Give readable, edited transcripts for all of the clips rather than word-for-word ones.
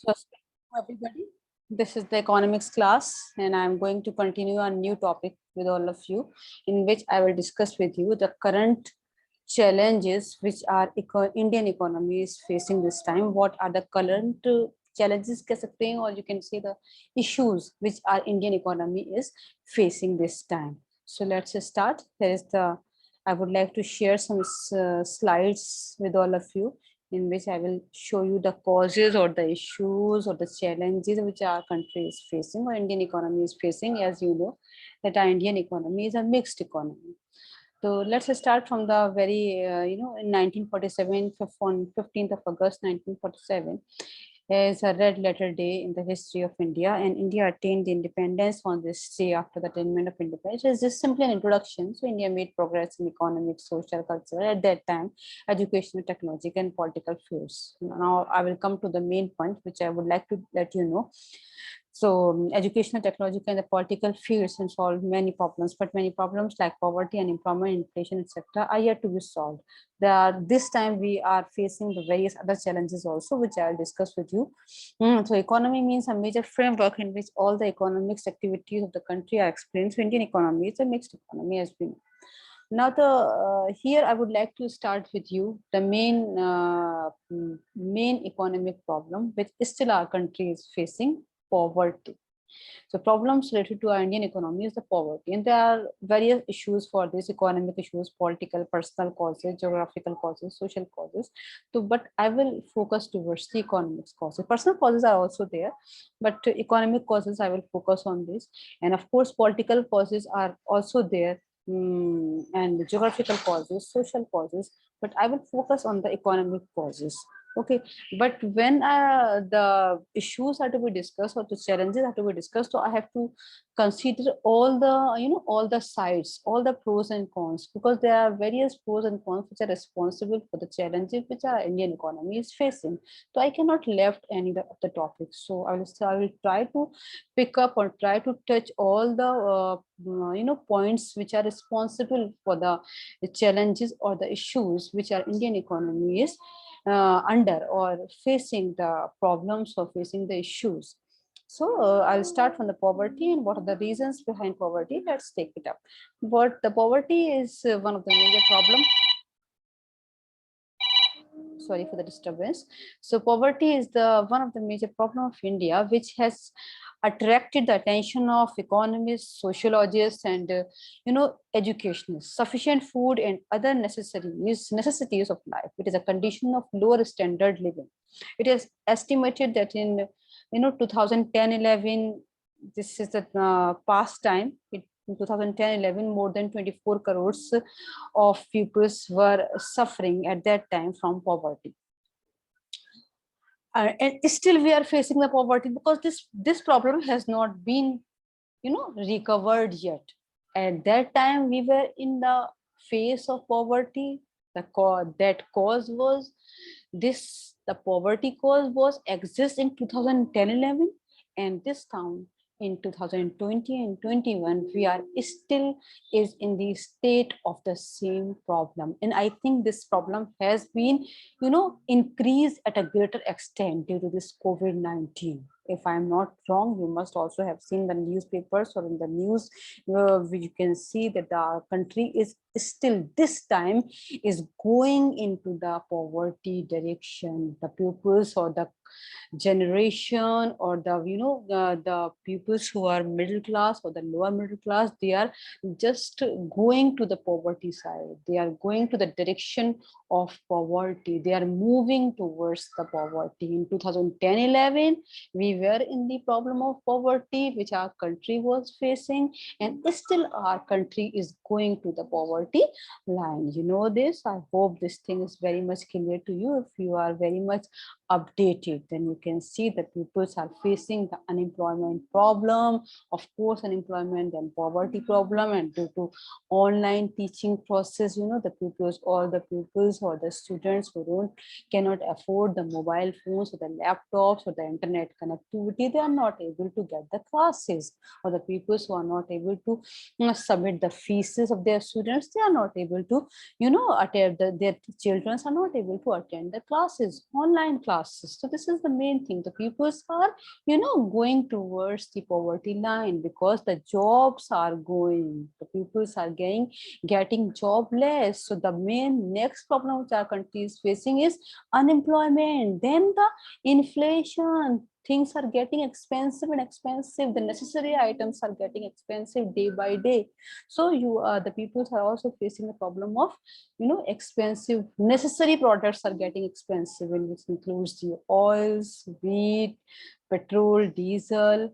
So, everybody, this is the economics class, and I'm going to continue a new topic with all of you, in which I will discuss with you the current challenges which our Indian economy is facing this time. What are the current challenges, or you can say the issues which our Indian economy is facing this time. So let's start. I would like to share some slides with all of you, in which I will show you the causes or the issues or the challenges which our country is facing or Indian economy is facing. As you know, that our Indian economy is a mixed economy. So let's start from the very, in 1947, on 15th of August, 1947, is a red letter day in the history of India, and India attained independence on this day after the attainment of independence. It's just simply an introduction. So India made progress in economic, social, cultural at that time, educational, technological, and political fields. Now I will come to the main point, which I would like to let you know. So educational, technological, and the political fields can solve many problems, but many problems like poverty, unemployment, inflation, etc., are yet to be solved. This time we are facing the various other challenges also, which I'll discuss with you. So economy means a major framework in which all the economics activities of the country are explained. So Indian economy is a mixed economy, as we know. Now, here I would like to start with you the main economic problem which still our country is facing: poverty. So problems related to our Indian economy is the poverty, and there are various issues for this: economic issues, political, personal causes, geographical causes, social causes. So, but I will focus towards the economic causes. Personal causes are also there, but economic causes I will focus on this, and of course, political causes are also there, and geographical causes, social causes. But I will focus on the economic causes. Okay, but when the issues are to be discussed or the challenges are to be discussed, so I have to consider all the all the sides, all the pros and cons, because there are various pros and cons which are responsible for the challenges which our Indian economy is facing. So I cannot left any of the topics. So I will try to pick up or try to touch all the points which are responsible for the challenges or the issues which our Indian economy is under or facing the problems or facing the issues. So I'll start from the poverty and what are the reasons behind poverty. Let's take it up. But the poverty is one of the major problems. Sorry for the disturbance. So poverty is the one of the major problem of India, which has attracted the attention of economists, sociologists, and educationists. Sufficient food and other necessities of life. It is a condition of lower standard living. It is estimated that in 2010-11, this is the past time. In 2010-11, more than 24 crores of pupils were suffering at that time from poverty. And still we are facing the poverty because this problem has not been recovered yet. At that time we were in the phase of poverty. That cause was this, the poverty cause was exist in 2010-11, and this time in 2020 and 21 we are still is in the state of the same problem. And I think this problem has been increased at a greater extent due to this COVID-19. If I'm not wrong, you must also have seen the newspapers or in the news, you can see that our country is still this time is going into the poverty direction. The pupils or the generation or the pupils who are middle class or the lower middle class, they are just going to the poverty side. They are going to the direction of poverty. They are moving towards the poverty. In 2010-11 we were in the problem of poverty which our country was facing, and still our country is going to the poverty line. You know this. I hope this thing is very much clear to you. If you are very much updated, then you can see that pupils are facing the unemployment problem, of course unemployment and poverty problem, and due to online teaching process, the pupils, all the pupils or the students who cannot afford the mobile phones or the laptops or the internet connectivity, they are not able to get the classes. Or the pupils who are not able to submit the fees of their students, they are not able to, attend their children are not able to attend the classes, online classes. So this is the main thing. The pupils are, going towards the poverty line because the jobs are going, the pupils are getting jobless. So the main next problem which our country is facing is unemployment, then the inflation. Things are getting expensive and expensive, the necessary items are getting expensive day by day. So the people are also facing the problem of, expensive necessary products are getting expensive, and which includes the oils, wheat, petrol, diesel,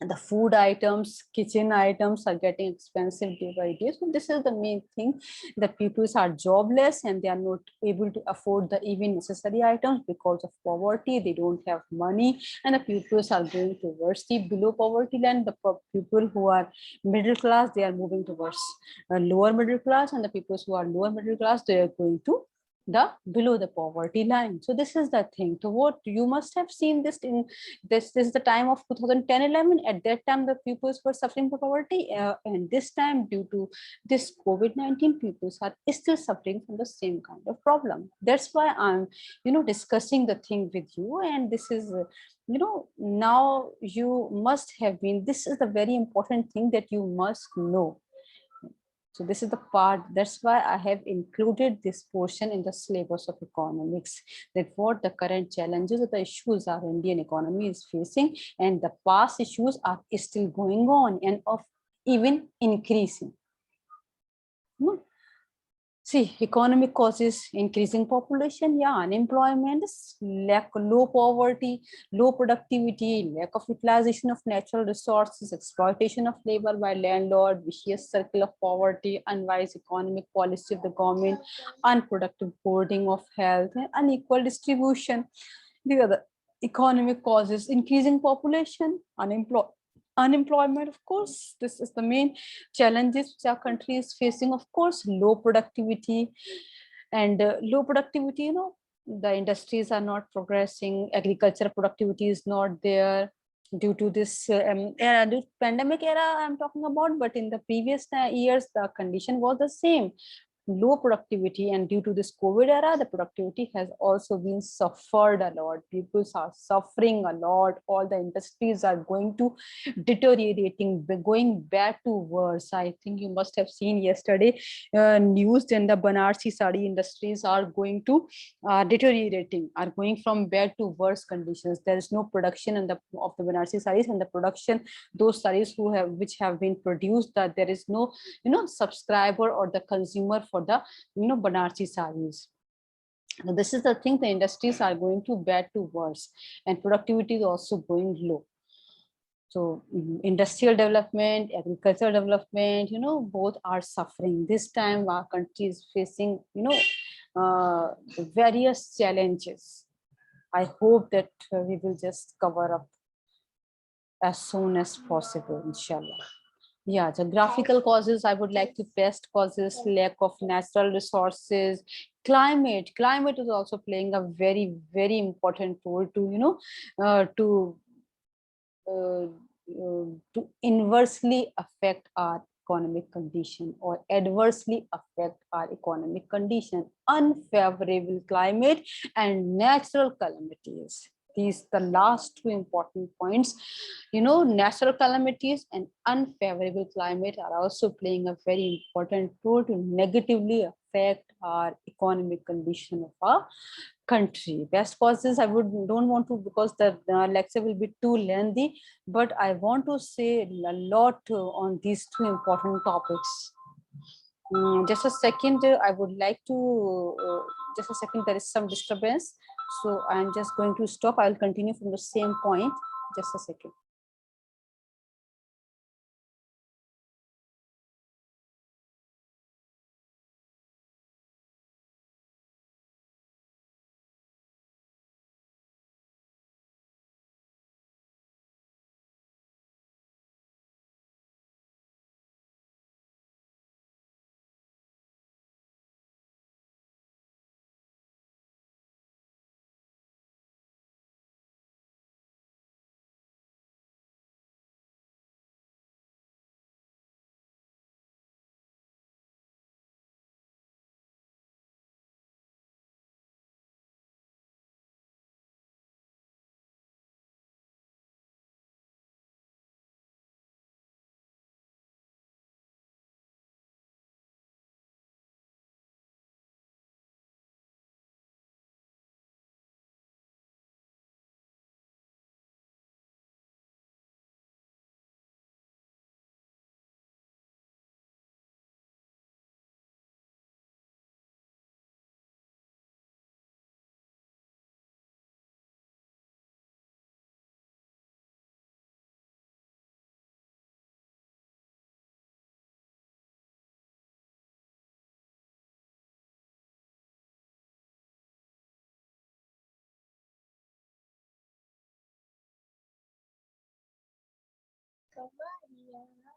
and the food items, kitchen items are getting expensive day by day. So this is the main thing, that people are jobless and they are not able to afford the even necessary items because of poverty. They don't have money, and the pupils are going towards the below poverty line. The people who are middle class, they are moving towards lower middle class, and the people who are lower middle class, they are going to the below the poverty line. So this is the thing. So what you must have seen this in this is the time of 2010-11. At that time the pupils were suffering from poverty, and this time due to this COVID-19, pupils are still suffering from the same kind of problem. That's why I'm, discussing the thing with you. And this is now you must have been, this is the very important thing that you must know. So this is the part, that's why I have included this portion in the syllabus of economics, that what the current challenges or the issues our Indian economy is facing, and the past issues are still going on and of even increasing. See, economic causes: increasing population, yeah, unemployment, low poverty, low productivity, lack of utilization of natural resources, exploitation of labor by landlord, vicious circle of poverty, unwise economic policy of the government, unproductive hoarding of health, and unequal distribution. The other economic causes: increasing population, unemployment, of course. This is the main challenges which our country is facing. Of course, low productivity, and low productivity, the industries are not progressing, agriculture productivity is not there due to this era, this pandemic era I'm talking about. But in the previous years the condition was the same, low productivity. And due to this COVID era, the productivity has also been suffered a lot. People are suffering a lot. All the industries are going to deteriorating, going back to worse. I think you must have seen yesterday news, and the Banarsi sari industries are going to deteriorating, are going from bad to worse conditions. There is no production in of the Banarsi saris, and the production, those saris which have been produced, that there is no subscriber or the consumer for the Banarsi saris. So this is the thing, the industries are going to bad to worse, and productivity is also going low. So industrial development, agricultural development, both are suffering. This time our country is facing, various challenges. I hope that we will just cover up as soon as possible, inshallah. Yeah, geographical causes, I would like to pest causes, lack of natural resources, climate. Climate is also playing a very, very important role to, uh, to inversely affect our economic condition, or adversely affect our economic condition. Unfavorable climate and natural calamities, these the last two important points. Natural calamities and unfavorable climate are also playing a very important role to negatively affect our economic condition of our country. Best causes, I don't want to, because the lecture will be too lengthy, but I want to say a lot on these two important topics. Just a second, I would like to, just a second, there is some disturbance. So I'm just going to stop. I'll continue from the same point. Just a second.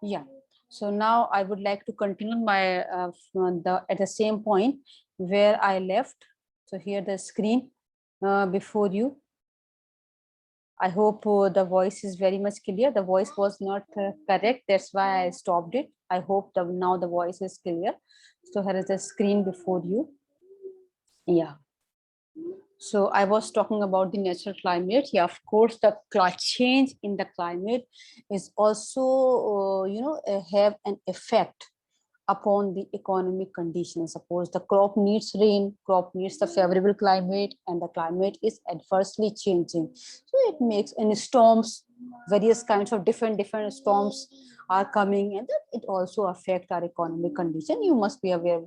Yeah. So now I would like to continue my from at the same point where I left. So here the screen before you. I hope the voice is very much clear. The voice was not correct. That's why I stopped it. I hope now the voice is clear. So here is the screen before you. Yeah. So I was talking about the natural climate. Yeah, of course, the change in the climate is also, have an effect upon the economic conditions. Suppose the crop needs rain, crop needs the favorable climate, and the climate is adversely changing. So it makes any storms, various kinds of different storms are coming, and that it also affect our economic condition. You must be aware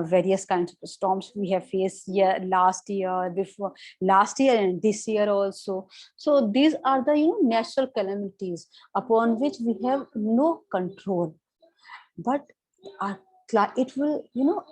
various kinds of storms we have faced last year, before last year, and this year also. So these are the natural calamities upon which we have no control, but our it will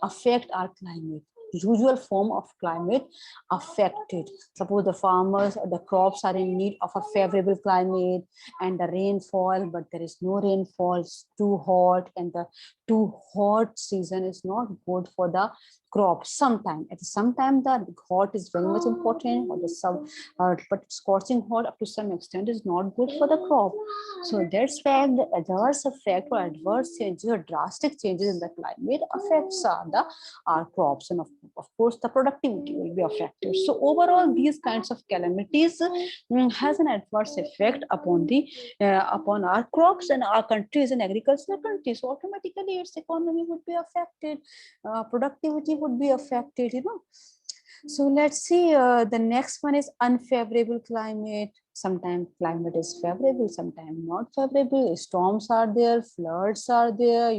affect our climate. Usual form of climate affected. Suppose the farmers or the crops are in need of a favorable climate and the rainfall, but there is no rainfall. It's too hot, and the too hot season is not good for the crop. Sometime at some time the hot is very much important, or the some but scorching hot up to some extent is not good for the crop. So that's why the adverse effect or adverse changes or drastic changes in the climate affects our crops, and of course the productivity will be affected. So overall, these kinds of calamities has an adverse effect upon the upon our crops and our countries and agricultural countries. So automatically its economy would be affected, productivity would be affected. So let's see, the next one is unfavorable climate. Sometimes climate is favorable, sometimes not favorable. Storms are there, floods are there,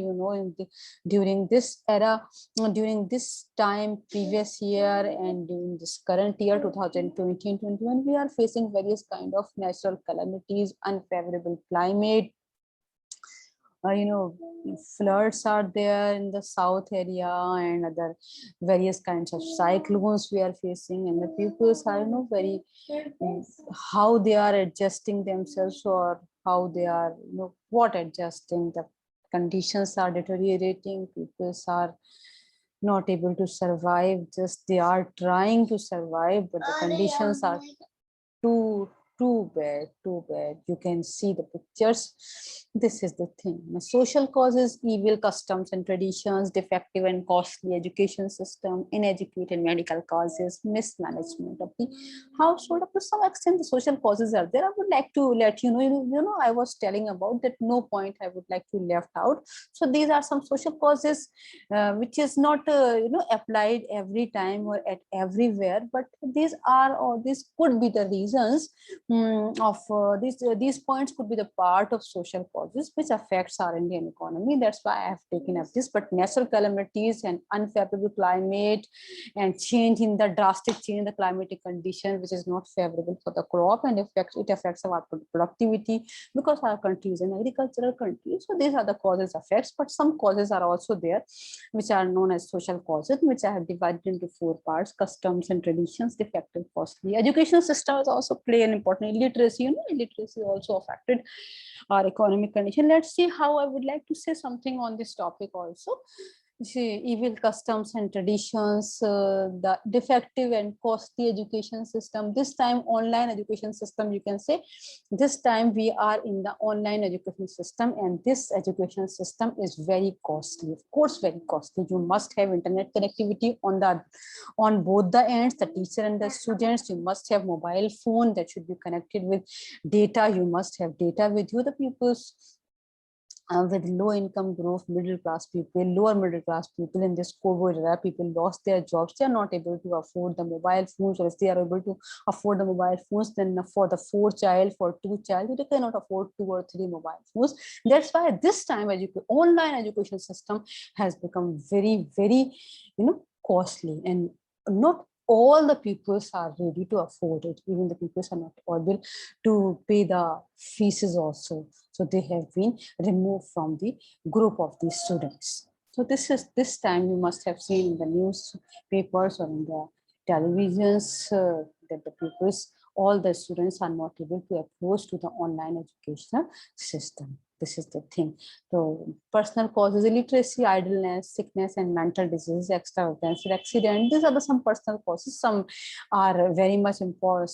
during this era, during this time, previous year, and during this current year, 2020 and 21, we are facing various kind of natural calamities, unfavorable climate. Floods are there in the south area, and other various kinds of cyclones we are facing, and the peoples are very how they are adjusting themselves, or how they are what adjusting. The conditions are deteriorating, peoples are not able to survive, just they are trying to survive, but the conditions are too too bad. You can see the pictures. This is the thing. The social causes: evil customs and traditions, defective and costly education system, inadequate medical causes, mismanagement of the household. Up to some extent the social causes are there. I would like to let you know, I was telling about that no point I would like to left out. So these are some social causes which is not applied every time or at everywhere, but these are, or this could be the reasons of these points could be the part of social causes which affects our Indian economy. That's why I have taken up this. But natural calamities and unfavorable climate and change in the drastic change in the climatic condition, which is not favorable for the crop, and it affects our productivity, because our country is an agricultural country. So these are the causes effects, but some causes are also there which are known as social causes, which I have divided into 4 parts: customs and traditions, defective, costly. Education systems also play an important. Illiteracy, illiteracy also affected our economic condition. Let's see how I would like to say something on this topic also. See, evil customs and traditions, the defective and costly education system. This time online education system, you can say. This time we are in the online education system, and this education system is very costly. Of course, very costly. You must have internet connectivity on both the ends, the teacher and the students. You must have mobile phone that should be connected with data. You must have data with you, the pupils. With low income group, middle class people, lower middle class people in this COVID era, people lost their jobs. They are not able to afford the mobile phones, or if they are able to afford the mobile phones, then for the 4 child, for 2 child, they cannot afford 2 or 3 mobile phones. That's why this time online education system has become very, very, costly, and not all the peoples are ready to afford it. Even the peoples are not able to pay the fees also. So they have been removed from the group of the students. So this time you must have seen in the newspapers or in the televisions that the pupils all the students are not able to approach to the online educational system. This is the thing. So personal causes: illiteracy, idleness, sickness, and mental disease, extravagance, accident. These are the some personal causes. Some are very much important.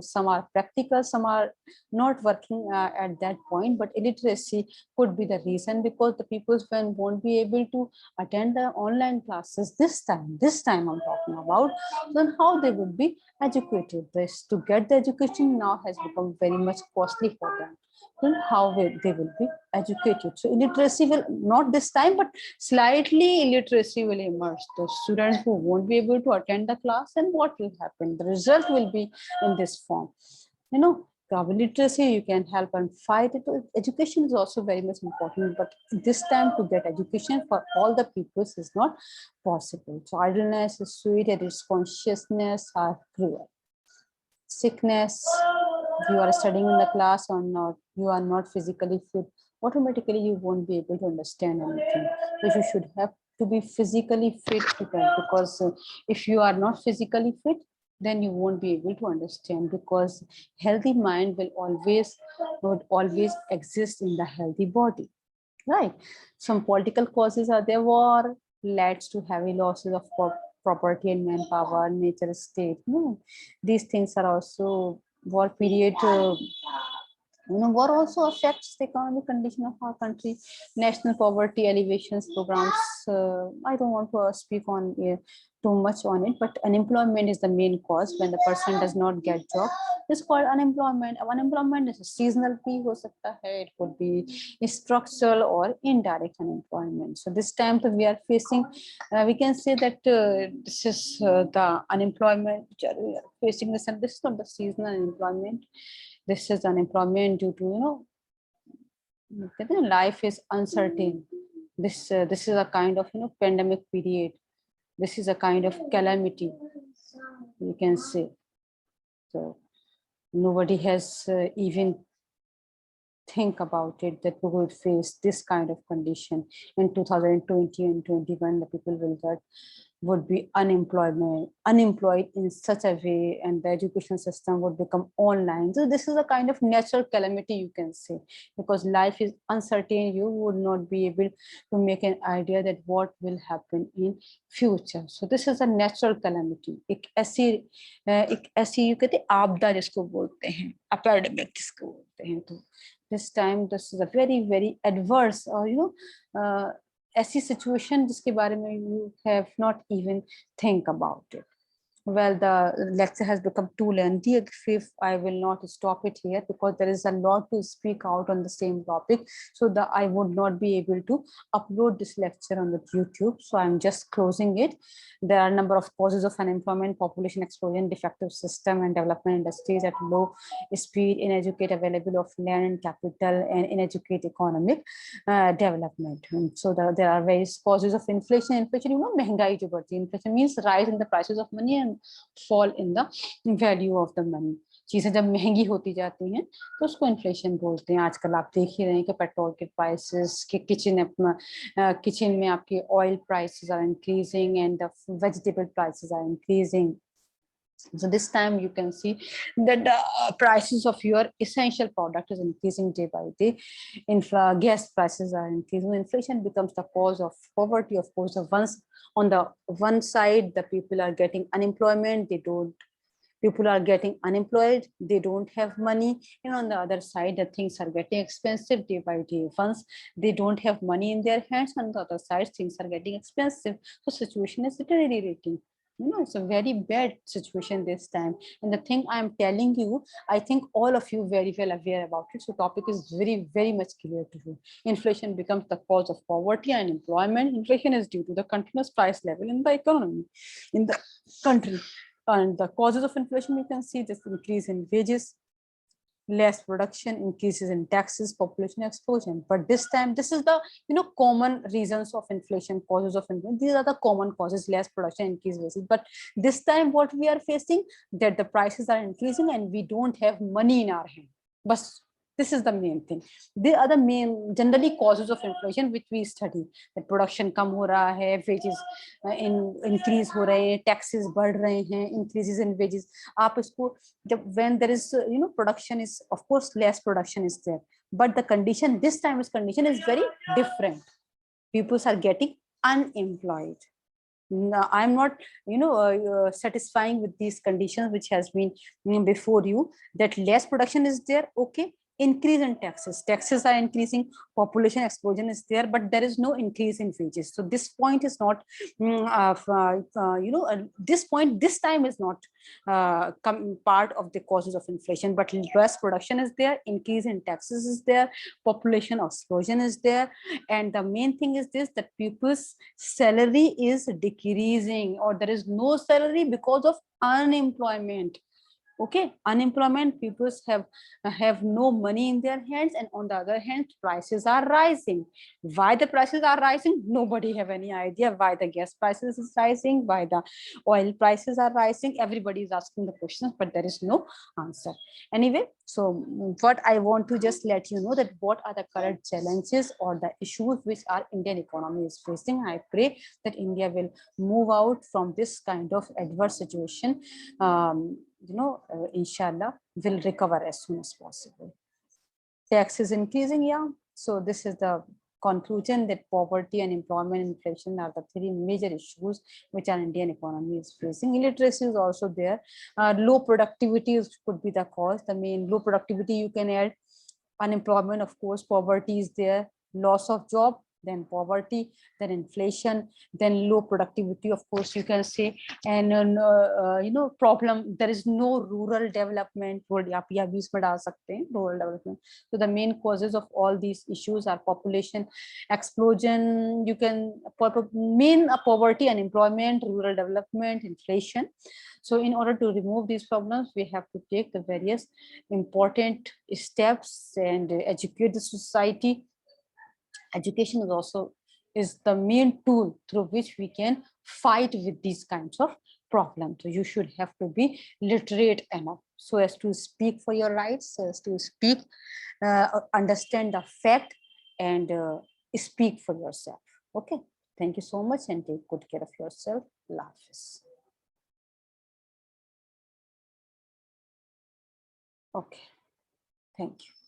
Some are practical, some are not working at that point. But illiteracy could be the reason, because the people when won't be able to attend the online classes this time I'm talking about, then how they would be educated? This to get the education now has become very much costly for them. Then how they will be educated? So illiteracy will not this time, but slightly illiteracy will emerge. The students who won't be able to attend the class, and what will happen? The result will be in this form. Literacy, you can help and fight it. Education is also very much important, but this time to get education for all the peoples is not possible. So idleness is sweet, and its consciousness are cruel. Sickness, you are studying in the class or not, you are not physically fit, automatically you won't be able to understand anything. So you should have to be physically fit to that, because if you are not physically fit, then you won't be able to understand, because healthy mind would always exist in the healthy body, right? Some political causes are there: war leads to heavy losses of property and manpower, nature, state. These things are also war period. War also affects the economic condition of our country. National poverty alleviations programs. I don't want to speak on too much on it, but unemployment is the main cause. When the person does not get job, it's called unemployment. Unemployment is a seasonal peak, ho sakta hai. It could be structural or indirect unemployment. So this time that we are facing, we can say that this is the unemployment which we are facing. This, and this is not the seasonal unemployment. This is unemployment due to life is uncertain. This is a kind of pandemic period. This is a kind of calamity, you can say. So nobody has even think about it that we would face this kind of condition in 2020 and 21. The people would be unemployed in such a way, and the education system would become online. So this is a kind of natural calamity, you can say, because life is uncertain. You would not be able to make an idea that what will happen in future. So this is a natural calamity. एक ऐसी you कहते आपदा जिसको बोलते हैं, epidemic जिसको बोलते हैं. तो this time this is a very very adverse, or ऐसी situation जिसके बारे में you have not even think about it. Well, the lecture has become too lengthy. If I will not stop it here, because there is a lot to speak out on the same topic, so that I would not be able to upload this lecture on the YouTube. So I'm just closing it. There are a number of causes of unemployment: population explosion, defective system and development industries at low speed, inadequate availability of land and capital, and inadequate economic development. And so there are various causes of inflation. Inflation, महंगाई जो बढ़ती है. Inflation means rise in the prices of money and fall in the value of the money. चीजें जब महंगी होती जाती हैं तो उसको इन्फ्लेशन बोलते हैं. आजकल आप देख ही रहे हैं कि पेट्रोल के प्राइसेस के किचन में आपके oil prices are increasing and the vegetable prices are increasing. So this time you can see that the prices of your essential product is increasing day by day. Gas prices are increasing. Inflation becomes the cause of poverty. Of course, on the one side, the people are getting unemployment. People are getting unemployed. They don't have money. And on the other side, the things are getting expensive day by day. Once they don't have money in their hands, on the other side, things are getting expensive. So situation is deteriorating. It's a very bad situation this time. And the thing I'm telling you, I think all of you very well aware about it. So topic is very, very much clear to you. Inflation becomes the cause of poverty and unemployment. Inflation is due to the continuous price level in the economy in the country. And the causes of inflation, you can see this increase in wages, less production, increases in taxes, population explosion. But this time, this is the common reasons of inflation, causes of inflation. These are the common causes: less production, increased wages. But this time, what we are facing, that the prices are increasing and we don't have money in our hand. But This is the main thing. The other main generally causes of inflation which we study, that production कम हो रहा है, wages increase हो रहे हैं, taxes बढ़ रहे हैं, increases in wages. आप इसको जब when there is production is, of course less production is there, but the condition this time is condition is very different. People are getting unemployed. No, I'm not satisfying with these conditions which has been before you, that less production is there, okay, increase in taxes are increasing, population explosion is there, but there is no increase in wages. So this point is not this point this time is not part of the causes of inflation, but less production is there, increase in taxes is there, population explosion is there, and the main thing is this, that people's salary is decreasing, or there is no salary because of unemployment. Okay, unemployment, people have no money in their hands, and on the other hand prices are rising. Why the prices are rising? Nobody have any idea. Why the gas prices is rising, why the oil prices are rising? Everybody is asking the questions, but there is no answer. Anyway, so what I want to just let you know, that what are the current challenges or the issues which our Indian economy is facing. I pray that India will move out from this kind of adverse situation, inshallah, will recover as soon as possible. Tax is increasing, yeah. So this is the conclusion, that poverty and employment and inflation are the three major issues which our Indian economy is facing. Illiteracy is also there. Low productivity could be the cause. The main low productivity you can add. Unemployment, of course, poverty is there, loss of job, then poverty, then inflation, then low productivity, of course you can say, and problem, there is no rural development. Rural development. So the main causes of all these issues are population explosion, you can main poverty, unemployment, rural development, inflation. So in order to remove these problems, we have to take the various important steps and educate the society. Education is the main tool through which we can fight with these kinds of problems. So you should have to be literate enough so as to speak for your rights, so as to speak, understand the fact, and speak for yourself. Okay, thank you so much, and take good care of yourself. Allah Hafiz. Okay, thank you.